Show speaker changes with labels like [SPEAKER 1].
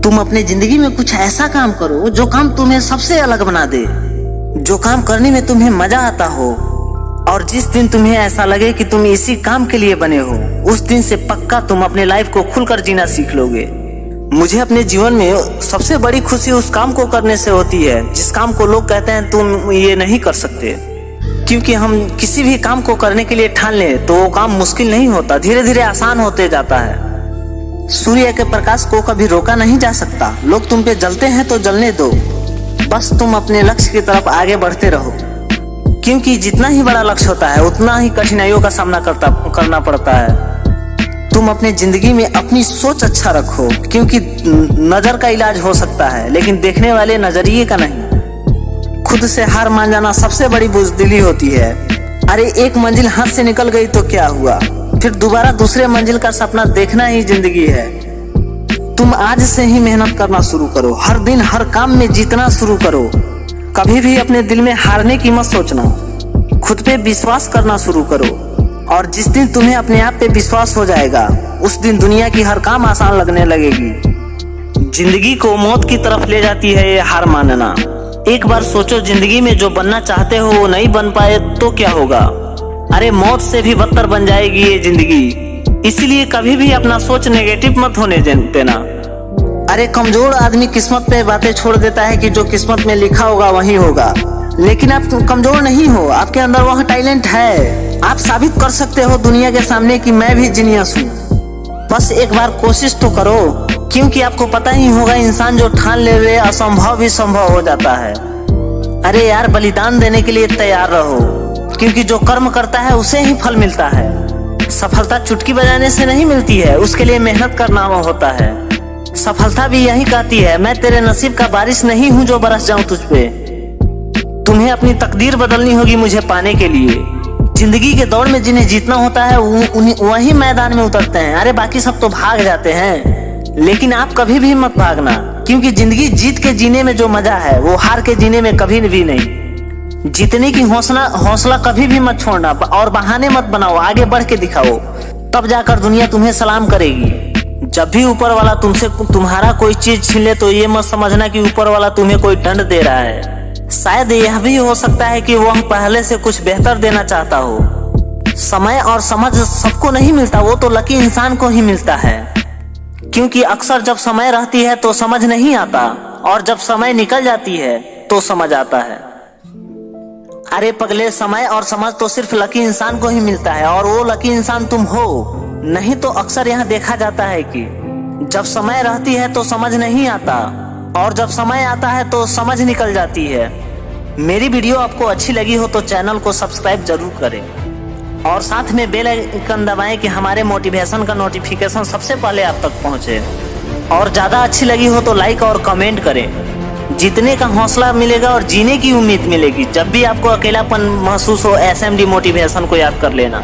[SPEAKER 1] तुम अपनी जिंदगी में कुछ ऐसा काम करो जो काम तुम्हें सबसे अलग बना दे, जो काम करने में तुम्हें मजा आता हो। और जिस दिन तुम्हें ऐसा लगे कि तुम इसी काम के लिए बने हो, उस दिन से पक्का तुम अपने लाइफ को खुलकर जीना सीख लोगे। मुझे अपने जीवन में सबसे बड़ी खुशी उस काम को करने से होती है जिस काम को लोग कहते हैं तुम ये नहीं कर सकते। क्योंकि हम किसी भी काम को करने के लिए ठान लें तो वो काम मुश्किल नहीं होता, धीरे धीरे आसान होते जाता है। सूर्य के प्रकाश को कभी रोका नहीं जा सकता। लोग तुम पे जलते हैं तो जलने दो, बस तुम अपने लक्ष्य की तरफ आगे बढ़ते रहो। क्योंकि जितना ही बड़ा लक्ष्य होता है उतना ही कठिनाइयों का सामना करना पड़ता है। तुम अपने जिंदगी में अपनी सोच अच्छा रखो, क्योंकि नजर का इलाज हो सकता है लेकिन देखने वाले नजरिए का नहीं। खुद से हार मान जाना सबसे बड़ी बुज़दिली होती है। अरे एक मंजिल हाथ से निकल गई तो क्या हुआ, फिर दोबारा दूसरे मंजिल का सपना देखना ही जिंदगी है। तुम आज से ही मेहनत करना शुरू करो, हर दिन हर काम में जीतना शुरू करो। कभी भी अपने दिल में हारने की मत सोचना, खुद पे विश्वास करना शुरू करो। और जिस दिन तुम्हें अपने आप पे विश्वास हो जाएगा, उस दिन दुनिया की हर काम आसान लगने लगेगी। जिंदगी को मौत की तरफ ले जाती है ये हार मानना। एक बार सोचो, जिंदगी में जो बनना चाहते हो वो नहीं बन पाए तो क्या होगा। अरे मौत से भी बदतर बन जाएगी ये जिंदगी। इसीलिए कभी भी अपना सोच नेगेटिव मत होने देना। अरे कमजोर आदमी किस्मत पे बातें छोड़ देता है कि जो किस्मत में लिखा होगा वही होगा, लेकिन आप कमजोर नहीं हो, आपके अंदर वह टैलेंट है। आप साबित कर सकते हो दुनिया के सामने कि मैं भी जीनियस हूँ। बस एक बार कोशिश तो करो, क्योंकि आपको पता ही होगा इंसान जो ठान ले वे असंभव भी संभव हो जाता है। अरे यार बलिदान देने के लिए तैयार रहो, क्योंकि जो कर्म करता है उसे ही फल मिलता है। सफलता चुटकी बजाने से नहीं मिलती है, उसके लिए मेहनत करना होता है। सफलता भी यही कहती है, मैं तेरे नसीब का बारिश नहीं हूँ जो बरस जाऊं तुझ पे। तुम्हें अपनी तकदीर बदलनी होगी मुझे पाने के लिए। जिंदगी के दौड़ में जिन्हें जीतना होता है वही मैदान में उतरते हैं। अरे बाकी सब तो भाग जाते हैं, लेकिन आप कभी भी मत भागना, क्योंकि जिंदगी जीत के जीने में जो मजा है वो हार के जीने में कभी भी नहीं। जीतने की हौसला कभी भी मत छोड़ना और बहाने मत बनाओ, आगे बढ़ के दिखाओ, तब जाकर दुनिया तुम्हें सलाम करेगी। जब भी ऊपर वाला तुमसे तुम्हारा कोई चीज छीन ले तो ये मत समझना कि ऊपर वाला तुम्हें कोई दंड दे रहा है। शायद यह भी हो सकता है कि वह पहले से कुछ बेहतर देना चाहता हो। समय और समझ सबको नहीं मिलता, वो तो लकी इंसान को ही मिलता है। क्योंकि अक्सर जब समय रहती है तो समझ नहीं आता, और जब समय निकल जाती है तो समझ आता है। अरे पगले, समय और समझ तो सिर्फ लकी इंसान को ही मिलता है, और वो लकी इंसान तुम हो। नहीं तो अक्सर यहाँ देखा जाता है कि जब समय रहती है तो समझ नहीं आता, और जब समय आता है तो समझ निकल जाती है। मेरी वीडियो आपको अच्छी लगी हो तो चैनल को सब्सक्राइब जरूर करें, और साथ में बेल आइकन दबाएं कि हमारे मोटिवेशन का नोटिफिकेशन सबसे पहले आप तक पहुंचे। और ज़्यादा अच्छी लगी हो तो लाइक और कमेंट करें। जीतने का हौसला मिलेगा और जीने की उम्मीद मिलेगी। जब भी आपको अकेलापन महसूस हो, SMD मोटिवेशन को याद कर लेना।